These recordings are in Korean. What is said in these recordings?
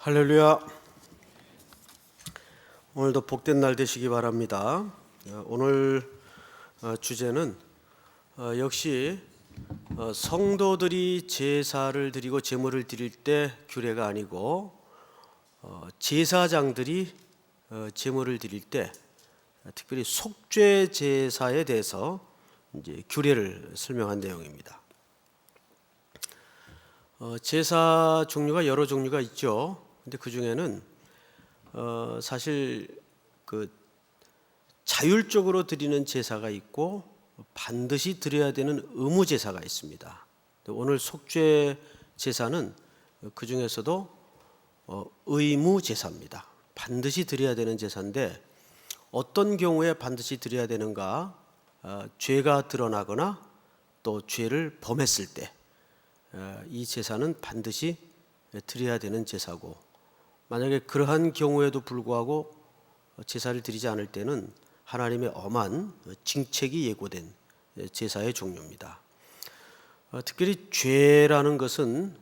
할렐루야. 오늘도 복된 날 되시기 바랍니다. 오늘 주제는 역시 성도들이 제사를 드리고 제물을 드릴 때 규례가 아니고 제사장들이 제물을 드릴 때 특별히 속죄 제사에 대해서 이제 규례를 설명한 내용입니다. 제사 종류가 여러 종류가 있죠. 근데 그 중에는 사실 그 자율적으로 드리는 제사가 있고 반드시 드려야 되는 의무 제사가 있습니다. 오늘 속죄 제사는 그 중에서도 의무 제사입니다. 반드시 드려야 되는 제사인데 어떤 경우에 반드시 드려야 되는가? 죄가 드러나거나 또 죄를 범했을 때 이 제사는 반드시 드려야 되는 제사고, 만약에 그러한 경우에도 불구하고 제사를 드리지 않을 때는 하나님의 엄한 징책이 예고된 제사의 종류입니다. 특별히 죄라는 것은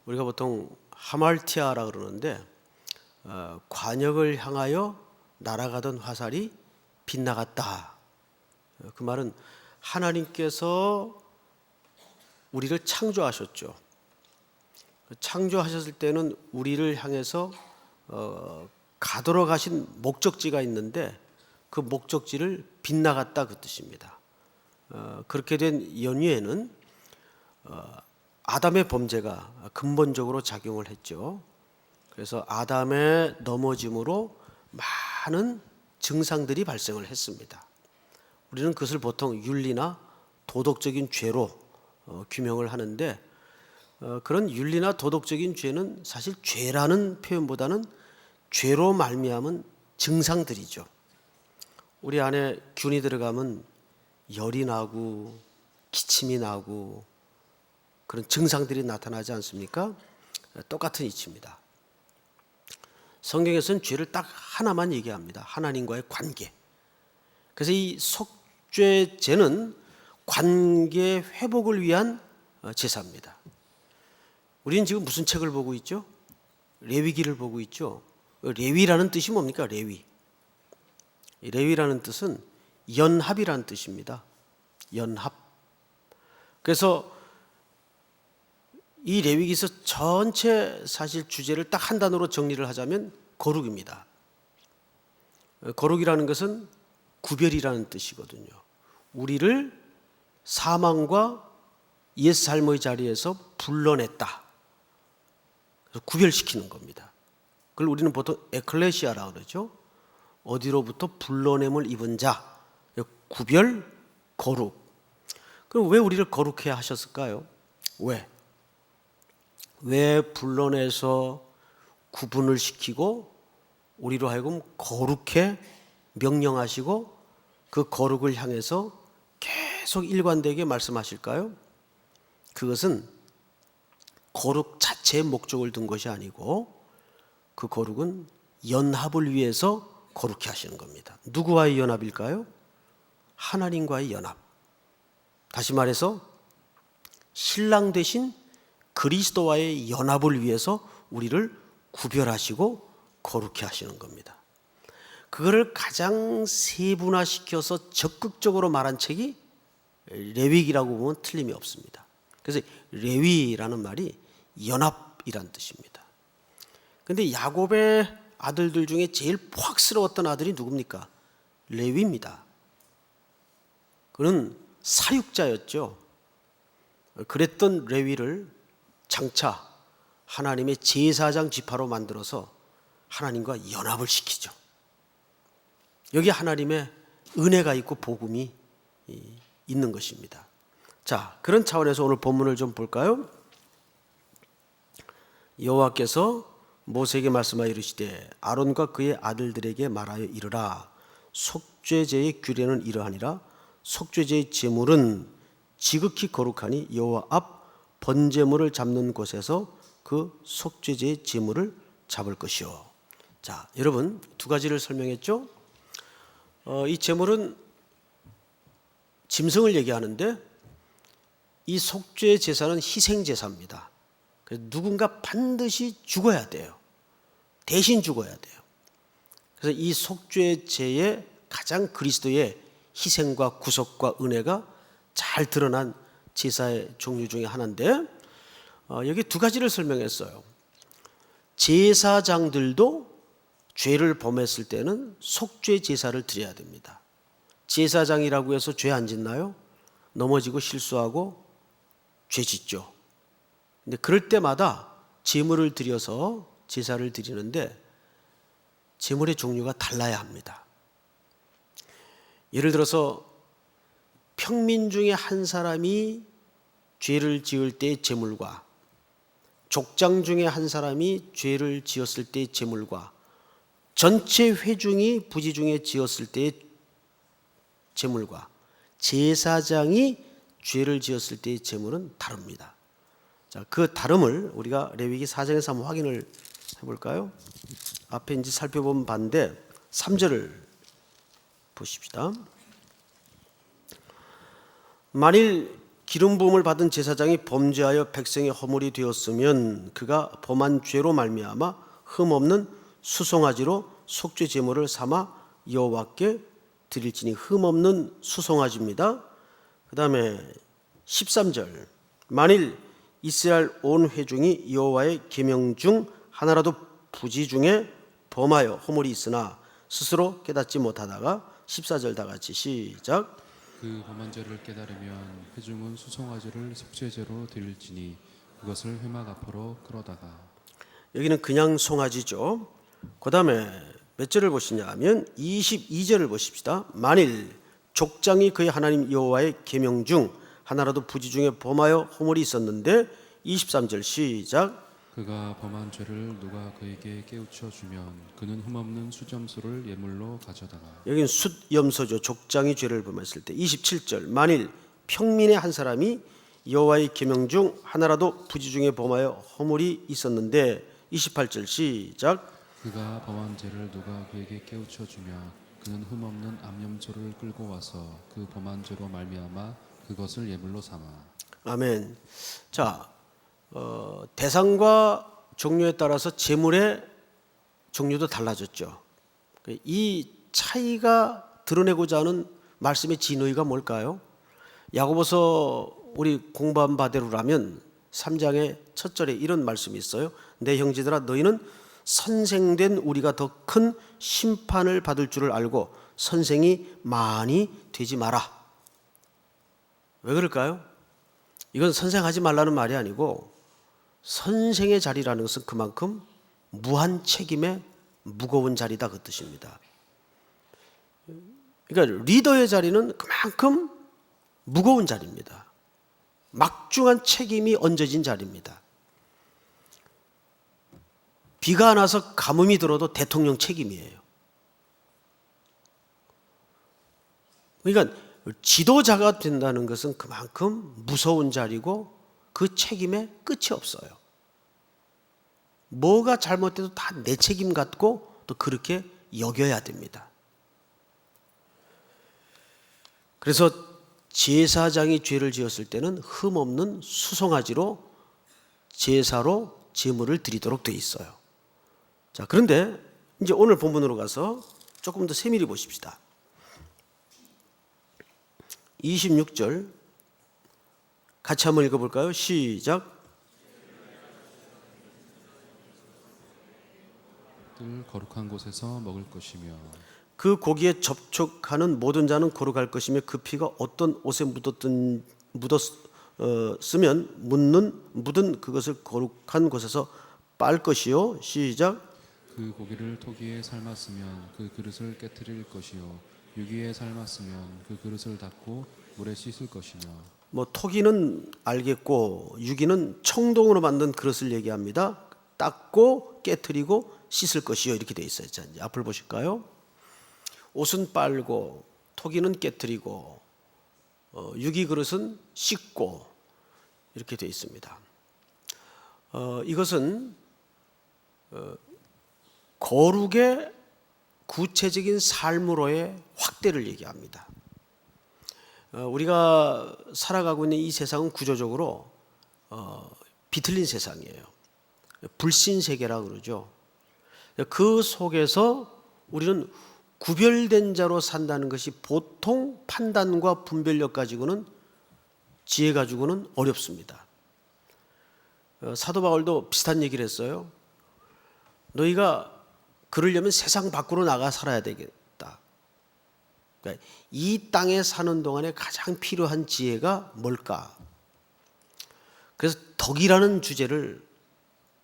우리가 보통 하말티아라 그러는데 관역을 향하여 날아가던 화살이 빗나갔다. 그 말은 하나님께서 우리를 창조하셨죠. 창조하셨을 때는 우리를 향해서 가도록 하신 목적지가 있는데 그 목적지를 빗나갔다 그 뜻입니다. 그렇게 된 연유에는 아담의 범죄가 근본적으로 작용을 했죠. 그래서 아담의 넘어짐으로 많은 증상들이 발생을 했습니다. 우리는 그것을 보통 윤리나 도덕적인 죄로 규명을 하는데 그런 윤리나 도덕적인 죄는 사실 죄라는 표현보다는 죄로 말미암은 증상들이죠. 우리 안에 균이 들어가면 열이 나고 기침이 나고 그런 증상들이 나타나지 않습니까? 똑같은 이치입니다. 성경에서는 죄를 딱 하나만 얘기합니다. 하나님과의 관계. 그래서 이 속죄제는 관계 회복을 위한 제사입니다. 우리는 지금 무슨 책을 보고 있죠? 레위기를 보고 있죠. 레위라는 뜻이 뭡니까? 레위라는 뜻은 연합이라는 뜻입니다. 연합. 그래서 이 레위기서 전체 사실 주제를 딱 한 단어로 정리를 하자면 거룩입니다. 거룩이라는 것은 구별이라는 뜻이거든요. 우리를 사망과 옛 삶의 자리에서 불러냈다. 그래서 구별시키는 겁니다. 그걸 우리는 보통 에클레시아라고 그러죠. 어디로부터 불러냄을 입은 자, 구별, 거룩. 그럼 왜 우리를 거룩해야 하셨을까요? 왜 불러내서 구분을 시키고 우리로 하여금 거룩해 명령하시고 그 거룩을 향해서 계속 일관되게 말씀하실까요? 그것은 거룩 자체의 목적을 둔 것이 아니고 그 거룩은 연합을 위해서 거룩해 하시는 겁니다. 누구와의 연합일까요? 하나님과의 연합. 다시 말해서 신랑 되신 그리스도와의 연합을 위해서 우리를 구별하시고 거룩해 하시는 겁니다. 그거를 가장 세분화시켜서 적극적으로 말한 책이 레위기라고 보면 틀림이 없습니다. 그래서 레위라는 말이 연합이란 뜻입니다. 그런데 야곱의 아들들 중에 제일 포악스러웠던 아들이 누굽니까? 레위입니다. 그는 사육자였죠. 그랬던 레위를 장차 하나님의 제사장 지파로 만들어서 하나님과 연합을 시키죠. 여기 하나님의 은혜가 있고 복음이 있는 것입니다. 자, 그런 차원에서 오늘 본문을 좀 볼까요? 여호와께서 모세에게 말씀하여 이르시되 아론과 그의 아들들에게 말하여 이르라. 속죄제의 규례는 이러하니라. 속죄제의 제물은 지극히 거룩하니 여호와 앞 번제물을 잡는 곳에서 그 속죄제의 제물을 잡을 것이요. 자, 여러분 두 가지를 설명했죠? 이 제물은 짐승을 얘기하는데 이 속죄 제사는 희생 제사입니다. 그래서 누군가 반드시 죽어야 돼요. 대신 죽어야 돼요. 그래서 이 속죄제의 가장 그리스도의 희생과 구속과 은혜가 잘 드러난 제사의 종류 중에 하나인데, 여기 두 가지를 설명했어요. 제사장들도 죄를 범했을 때는 속죄 제사를 드려야 됩니다. 제사장이라고 해서 죄 안 짓나요? 넘어지고 실수하고 죄 짓죠. 근데 그럴 때마다 제물을 드려서 제사를 드리는데 제물의 종류가 달라야 합니다. 예를 들어서 평민 중에 한 사람이 죄를 지을 때의 제물과 족장 중에 한 사람이 죄를 지었을 때의 제물과 전체 회중이 부지 중에 지었을 때의 제물과 제사장이 죄를 지었을 때의 제물은 다릅니다. 자, 그 다름을 우리가 레위기 4장에서 한번 확인을 해볼까요? 앞에 이제 살펴본 바인데 3절을 보십시다. 만일 기름 부음을 받은 제사장이 범죄하여 백성의 허물이 되었으면 그가 범한 죄로 말미암아 흠없는 수송아지로 속죄 제물을 삼아 여호와께 드릴지니, 흠없는 수송아지입니다. 그 다음에 13절, 만일 이스라엘 온 회중이 여호와의 계명 중 하나라도 부지 중에 범하여 허물이 있으나 스스로 깨닫지 못하다가 14절 다 같이 시작. 그 범한 죄를 깨달으면 회중은 수송아지를 속죄제로 드릴지니 그것을 회막 앞으로 끌어다가. 여기는 그냥 송아지죠. 그 다음에 몇 절을 보시냐 하면 22절을 보십시다. 만일 족장이 그의 하나님 여호와의 계명 중 하나라도 부지 중에 범하여 허물이 있었는데 23절 시작. 그가 범한 죄를 누가 그에게 깨우쳐 주면 그는 흠없는 수점수를 예물로 가져다가. 여기는 숫염소죠. 족장이 죄를 범했을 때. 27절, 만일 평민의 한 사람이 여호와의 계명 중 하나라도 부지 중에 범하여 허물이 있었는데 28절 시작. 그가 범한 죄를 누가 그에게 깨우쳐 주면 그는 흠없는 암염소를 끌고 와서 그 범한 죄로 말미암아 그것을 예물로 삼아. 아멘. 자, 대상과 종류에 따라서 제물의 종류도 달라졌죠. 이 차이가 드러내고자 하는 말씀의 진의가 뭘까요? 야고보서 우리 공부한 바대로라면 3장의 첫 절에 이런 말씀이 있어요. 내 형제들아, 너희는 선생된 우리가 더 큰 심판을 받을 줄을 알고 선생이 많이 되지 마라. 왜 그럴까요? 이건 선생하지 말라는 말이 아니고 선생의 자리라는 것은 그만큼 무한 책임의 무거운 자리다, 그 뜻입니다. 그러니까 리더의 자리는 그만큼 무거운 자리입니다. 막중한 책임이 얹어진 자리입니다. 비가 안 와서 가뭄이 들어도 대통령 책임이에요. 그러니까 지도자가 된다는 것은 그만큼 무서운 자리고 그 책임에 끝이 없어요. 뭐가 잘못돼도 다 내 책임 같고 또 그렇게 여겨야 됩니다. 그래서 제사장이 죄를 지었을 때는 흠없는 수송아지로 제사로 제물을 드리도록 되어 있어요. 자, 그런데 이제 오늘 본문으로 가서 조금 더 세밀히 보십시다. 26절 같이 한번 읽어볼까요? 시작. 늘 거룩한 곳에서 먹을 것이며 그 고기에 접촉하는 모든 자는 거룩할 것이며 그 피가 어떤 옷에 묻었으면 묻은 그것을 거룩한 곳에서 빨 것이요. 시작. 그 고기를 토기에 삶았으면 그 그릇을 깨트릴 것이요 유기에 삶았으면 그 그릇을 닦고 물에 씻을 것이며. 뭐 토기는 알겠고 유기는 청동으로 만든 그릇을 얘기합니다. 닦고 깨트리고 씻을 것이요, 이렇게 돼 있어요. 자, 이제 앞을 보실까요? 옷은 빨고 토기는 깨트리고 유기 그릇은 씻고 이렇게 돼 있습니다. 이것은 거룩의 구체적인 삶으로의 확대를 얘기합니다. 우리가 살아가고 있는 이 세상은 구조적으로 비틀린 세상이에요. 불신 세계라 그러죠. 그 속에서 우리는 구별된 자로 산다는 것이 보통 판단과 분별력 가지고는, 지혜 가지고는 어렵습니다. 사도 바울도 비슷한 얘기를 했어요. 너희가 그러려면 세상 밖으로 나가 살아야 되겠다. 그러니까 이 땅에 사는 동안에 가장 필요한 지혜가 뭘까? 그래서 덕이라는 주제를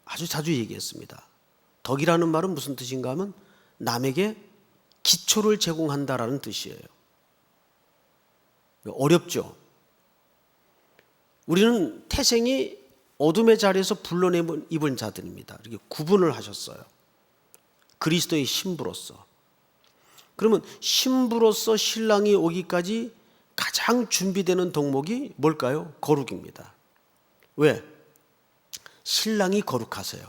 아주 자주 얘기했습니다. 덕이라는 말은 무슨 뜻인가 하면 남에게 기초를 제공한다라는 뜻이에요. 어렵죠. 우리는 태생이 어둠의 자리에서 불러내입은 자들입니다. 이렇게 구분을 하셨어요. 그리스도의 신부로서. 그러면 신부로서 신랑이 오기까지 가장 준비되는 덕목이 뭘까요? 거룩입니다. 왜? 신랑이 거룩하세요.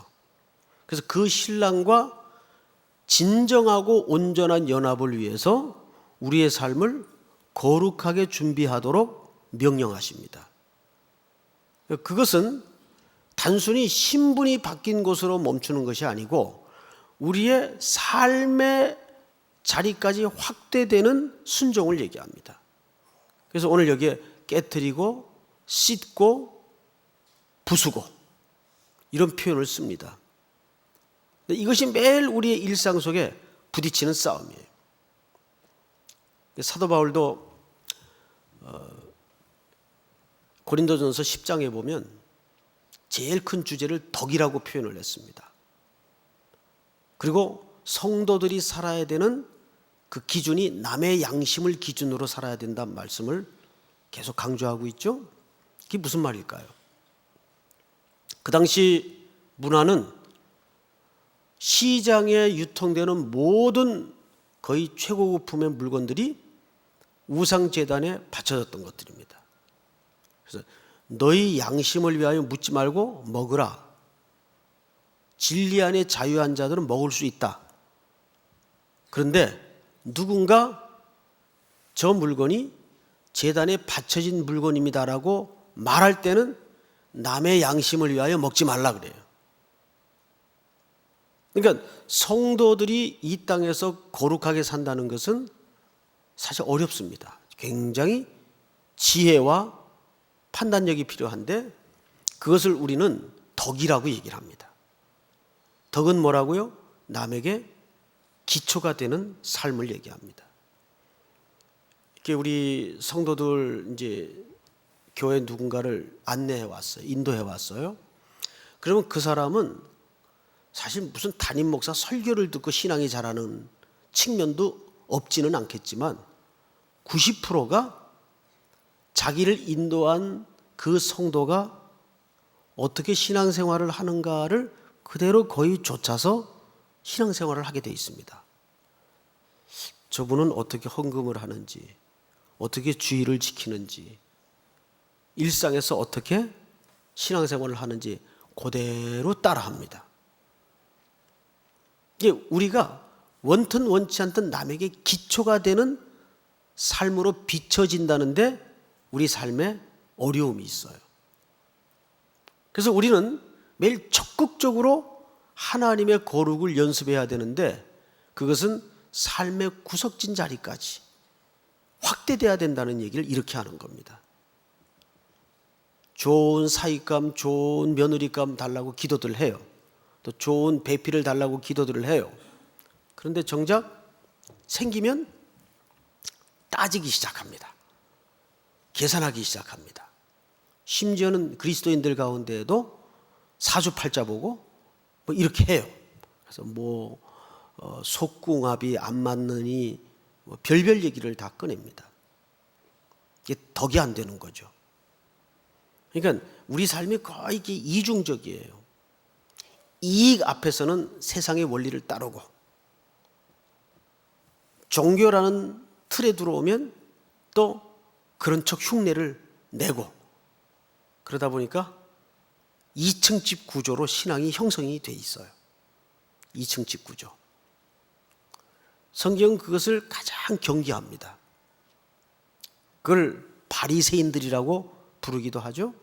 그래서 그 신랑과 진정하고 온전한 연합을 위해서 우리의 삶을 거룩하게 준비하도록 명령하십니다. 그것은 단순히 신분이 바뀐 것으로 멈추는 것이 아니고 우리의 삶의 자리까지 확대되는 순종을 얘기합니다. 그래서 오늘 여기에 깨트리고 씻고 부수고 이런 표현을 씁니다. 이것이 매일 우리의 일상 속에 부딪히는 싸움이에요. 사도 바울도 고린도전서 10장에 보면 제일 큰 주제를 덕이라고 표현을 했습니다. 그리고 성도들이 살아야 되는 그 기준이 남의 양심을 기준으로 살아야 된다는 말씀을 계속 강조하고 있죠. 그게 무슨 말일까요? 그 당시 문화는 시장에 유통되는 모든 거의 최고급품의 물건들이 우상제단에 바쳐졌던 것들입니다. 그래서 너희 양심을 위하여 묻지 말고 먹으라. 진리 안에 자유한 자들은 먹을 수 있다. 그런데 누군가 저 물건이 제단에 바쳐진 물건입니다라고 말할 때는 남의 양심을 위하여 먹지 말라 그래요. 그러니까 성도들이 이 땅에서 거룩하게 산다는 것은 사실 어렵습니다. 굉장히 지혜와 판단력이 필요한데 그것을 우리는 덕이라고 얘기를 합니다. 덕은 뭐라고요? 남에게 기초가 되는 삶을 얘기합니다. 이렇게 우리 성도들 이제 교회 누군가를 안내해 왔어요. 인도해 왔어요. 그러면 그 사람은 사실 무슨 담임 목사 설교를 듣고 신앙이 자라는 측면도 없지는 않겠지만 90%가 자기를 인도한 그 성도가 어떻게 신앙생활을 하는가를 그대로 거의 쫓아서 신앙생활을 하게 돼 있습니다. 저분은 어떻게 헌금을 하는지, 어떻게 주의를 지키는지, 일상에서 어떻게 신앙생활을 하는지 그대로 따라합니다. 이게 우리가 원튼 원치 않든 남에게 기초가 되는 삶으로 비춰진다는데 우리 삶에 어려움이 있어요. 그래서 우리는 매일 적극적으로 하나님의 거룩을 연습해야 되는데 그것은 삶의 구석진 자리까지 확대돼야 된다는 얘기를 이렇게 하는 겁니다. 좋은 사익감, 좋은 며느리감 달라고 기도들 해요. 또 좋은 배필을 달라고 기도들을 해요. 그런데 정작 생기면 따지기 시작합니다. 계산하기 시작합니다. 심지어는 그리스도인들 가운데에도 사주팔자 보고 뭐 이렇게 해요. 그래서 속궁합이 안 맞느니 뭐 별별 얘기를 다 꺼냅니다. 이게 덕이 안 되는 거죠. 그러니까 우리 삶이 거의 이중적이에요. 이익 앞에서는 세상의 원리를 따르고 종교라는 틀에 들어오면 또 그런 척 흉내를 내고 그러다 보니까 2층 집 구조로 신앙이 형성이 돼 있어요. 2층 집 구조. 성경은 그것을 가장 경계합니다. 그걸 바리새인들이라고 부르기도 하죠.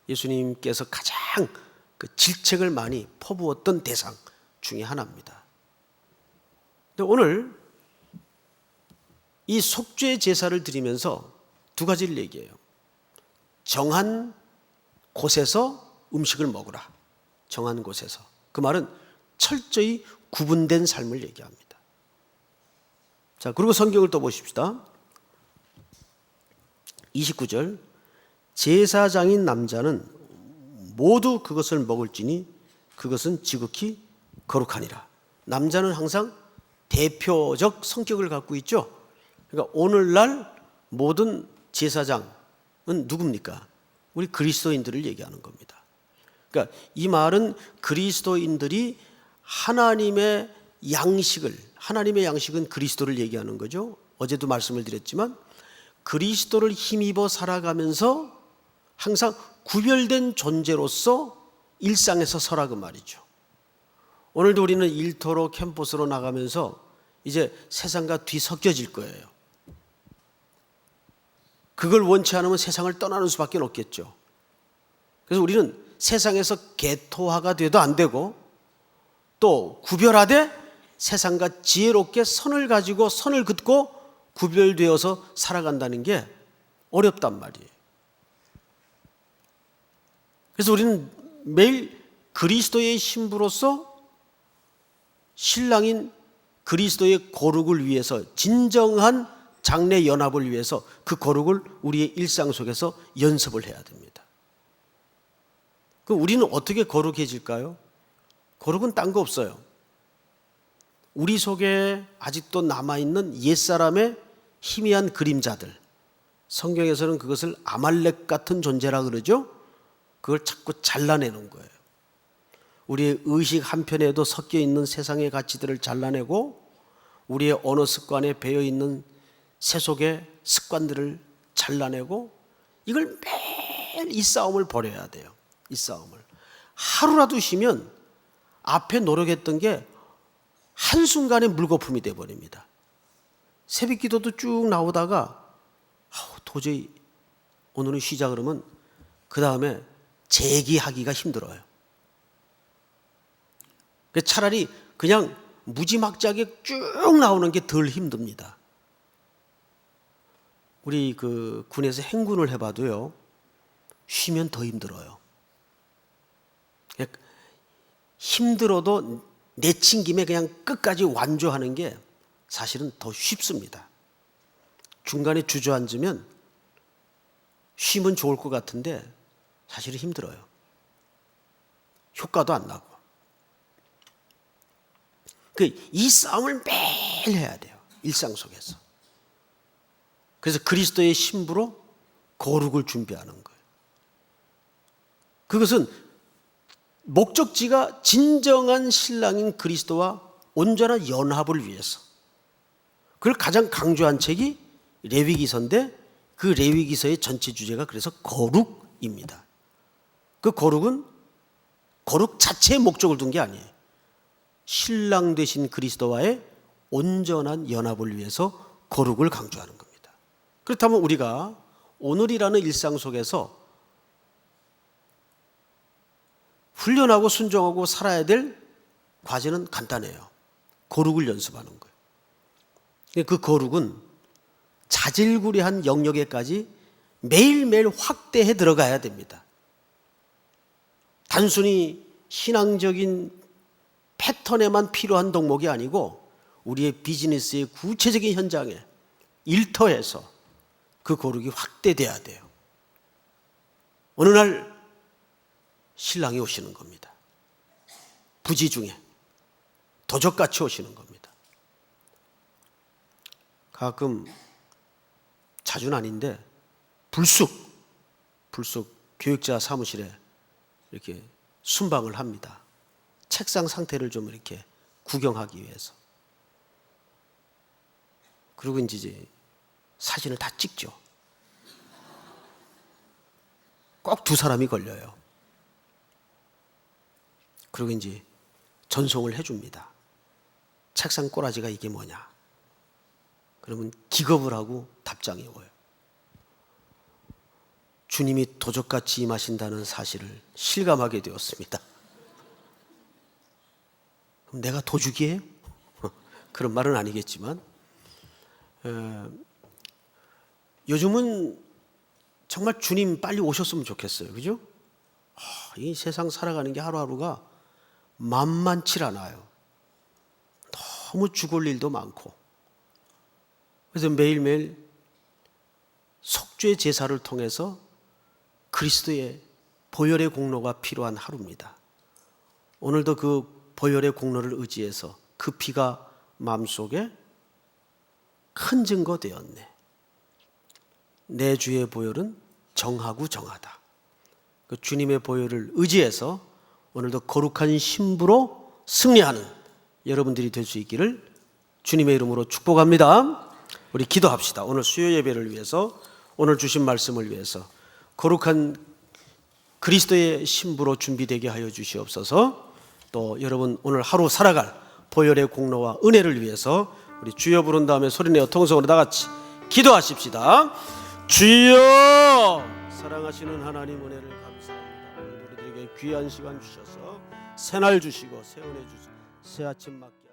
예수님께서 가장 그 질책을 많이 퍼부었던 대상 중에 하나입니다. 근데 오늘 이 속죄 제사를 드리면서 두 가지를 얘기해요. 정한 곳에서 음식을 먹으라. 정한 곳에서. 그 말은 철저히 구분된 삶을 얘기합니다. 자, 그리고 성경을 또 보십시다. 29절. 제사장인 남자는 모두 그것을 먹을지니 그것은 지극히 거룩하니라. 남자는 항상 대표적 성격을 갖고 있죠. 그러니까 오늘날 모든 제사장은 누굽니까? 우리 그리스도인들을 얘기하는 겁니다. 그러니까 이 말은 그리스도인들이 하나님의 양식은 그리스도를 얘기하는 거죠. 어제도 말씀을 드렸지만 그리스도를 힘입어 살아가면서 항상 구별된 존재로서 일상에서 서라 그 말이죠. 오늘도 우리는 일터로 캠퍼스로 나가면서 이제 세상과 뒤섞여질 거예요. 그걸 원치 않으면 세상을 떠나는 수밖에 없겠죠. 그래서 우리는 세상에서 개토화가 돼도 안 되고 또 구별하되 세상과 지혜롭게 선을 가지고 선을 긋고 구별되어서 살아간다는 게 어렵단 말이에요. 그래서 우리는 매일 그리스도의 신부로서 신랑인 그리스도의 거룩을 위해서 진정한 장래 연합을 위해서 그 거룩을 우리의 일상 속에서 연습을 해야 됩니다. 그럼 우리는 어떻게 거룩해질까요? 거룩은 딴 거 없어요. 우리 속에 아직도 남아있는 옛사람의 희미한 그림자들, 성경에서는 그것을 아말렉 같은 존재라 그러죠. 그걸 자꾸 잘라내는 거예요. 우리의 의식 한편에도 섞여 있는 세상의 가치들을 잘라내고 우리의 언어 습관에 배어 있는 세속의 습관들을 잘라내고 이걸 매일 이 싸움을 벌여야 돼요. 이 싸움을. 하루라도 쉬면 앞에 노력했던 게 한순간에 물거품이 돼버립니다. 새벽 기도도 쭉 나오다가 도저히 오늘은 쉬자 그러면 그 다음에 재기하기가 힘들어요. 차라리 그냥 무지막지하게 쭉 나오는 게 덜 힘듭니다. 우리 그 군에서 행군을 해봐도요, 쉬면 더 힘들어요. 힘들어도 내친 김에 그냥 끝까지 완주하는 게 사실은 더 쉽습니다. 중간에 주저앉으면 쉬면 좋을 것 같은데 사실은 힘들어요. 효과도 안 나고. 이 싸움을 매일 해야 돼요. 일상 속에서. 그래서 그리스도의 신부로 거룩을 준비하는 거예요. 그것은 목적지가 진정한 신랑인 그리스도와 온전한 연합을 위해서. 그걸 가장 강조한 책이 레위기서인데 그 레위기서의 전체 주제가 그래서 거룩입니다. 그 거룩은 거룩 자체의 목적을 둔 게 아니에요. 신랑 되신 그리스도와의 온전한 연합을 위해서 거룩을 강조하는 겁니다. 그렇다면 우리가 오늘이라는 일상 속에서 훈련하고 순종하고 살아야 될 과제는 간단해요. 거룩을 연습하는 거예요. 그 거룩은 자질구레한 영역에까지 매일매일 확대해 들어가야 됩니다. 단순히 신앙적인 패턴에만 필요한 덕목이 아니고 우리의 비즈니스의 구체적인 현장에 일터에서 그 거룩이 확대돼야 돼요. 어느 날 신랑이 오시는 겁니다. 부지 중에 도적같이 오시는 겁니다. 가끔 자주는 아닌데 불쑥 교육자 사무실에 이렇게 순방을 합니다. 책상 상태를 좀 이렇게 구경하기 위해서. 그리고 이제 사진을 다 찍죠. 꼭 두 사람이 걸려요. 그리고 이제 전송을 해줍니다. 책상 꼬라지가 이게 뭐냐. 그러면 기겁을 하고 답장이 와요. 주님이 도적같이 임하신다는 사실을 실감하게 되었습니다. 그럼 내가 도둑이에요? 그런 말은 아니겠지만 요즘은 정말 주님 빨리 오셨으면 좋겠어요. 그죠? 이 세상 살아가는 게 하루하루가 만만치 않아요. 너무 죽을 일도 많고. 그래서 매일매일 속죄 제사를 통해서 그리스도의 보혈의 공로가 필요한 하루입니다. 오늘도 그 보혈의 공로를 의지해서 그 피가 마음속에 큰 증거 되었네. 내 주의 보혈은 정하고 정하다. 그 주님의 보혈을 의지해서 오늘도 거룩한 신부로 승리하는 여러분들이 될 수 있기를 주님의 이름으로 축복합니다. 우리 기도합시다. 오늘 수요 예배를 위해서, 오늘 주신 말씀을 위해서 거룩한 그리스도의 신부로 준비되게 하여 주시옵소서. 또 여러분 오늘 하루 살아갈 보혈의 공로와 은혜를 위해서 우리 주여 부른 다음에 소리내어 통성으로 다 같이 기도하십시다. 주여, 사랑하시는 하나님 은혜를 감사합니다. 오늘 우리들에게 귀한 시간 주셔서 새날 주시고 새 은혜 주시고 새 아침 맞게